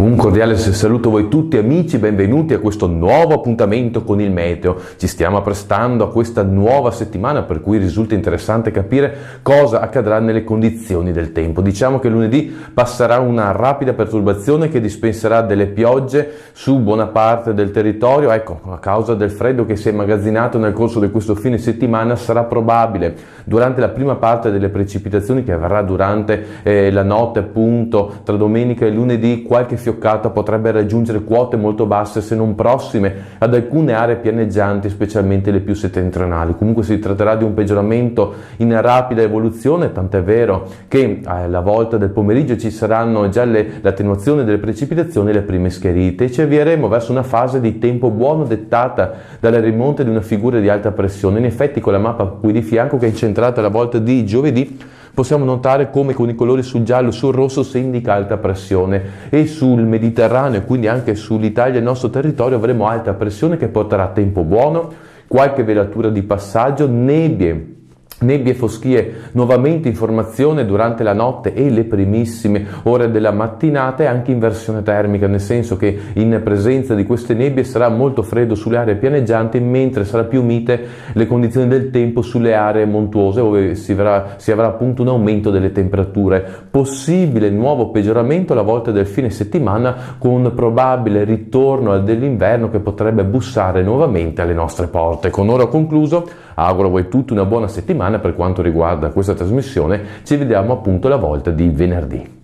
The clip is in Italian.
Un cordiale saluto a voi tutti amici, benvenuti a questo nuovo appuntamento con il meteo. Ci stiamo apprestando a questa nuova settimana, per cui risulta interessante capire cosa accadrà nelle condizioni del tempo. Diciamo che lunedì passerà una rapida perturbazione che dispenserà delle piogge su buona parte del territorio. Ecco, a causa del freddo che si è immagazzinato nel corso di questo fine settimana, sarà probabile durante la prima parte delle precipitazioni, che avverrà durante la notte appunto tra domenica e lunedì, qualche fioccata potrebbe raggiungere quote molto basse, se non prossime ad alcune aree pianeggianti, specialmente le più settentrionali. Comunque si tratterà di un peggioramento in rapida evoluzione, tant'è vero che alla volta del pomeriggio ci saranno già l'attenuazione delle precipitazioni e le prime schiarite, e ci avvieremo verso una fase di tempo buono dettata dalle rimonte di una figura di alta pressione. In effetti, con la mappa qui di fianco, che è incentrata alla volta di giovedì, possiamo notare come con i colori sul giallo e sul rosso si indica alta pressione, e sul Mediterraneo e quindi anche sull'Italia, il nostro territorio, avremo alta pressione che porterà tempo buono, qualche velatura di passaggio, nebbie e foschie nuovamente in formazione durante la notte e le primissime ore della mattinata, e anche inversione termica, nel senso che in presenza di queste nebbie sarà molto freddo sulle aree pianeggianti, mentre sarà più mite le condizioni del tempo sulle aree montuose, dove si avrà appunto un aumento delle temperature. Possibile nuovo peggioramento alla volta del fine settimana, con probabile ritorno dell'inverno che potrebbe bussare nuovamente alle nostre porte. Con ora ho concluso, auguro a voi tutti una buona settimana. Per quanto riguarda questa trasmissione, ci vediamo appunto la volta di venerdì.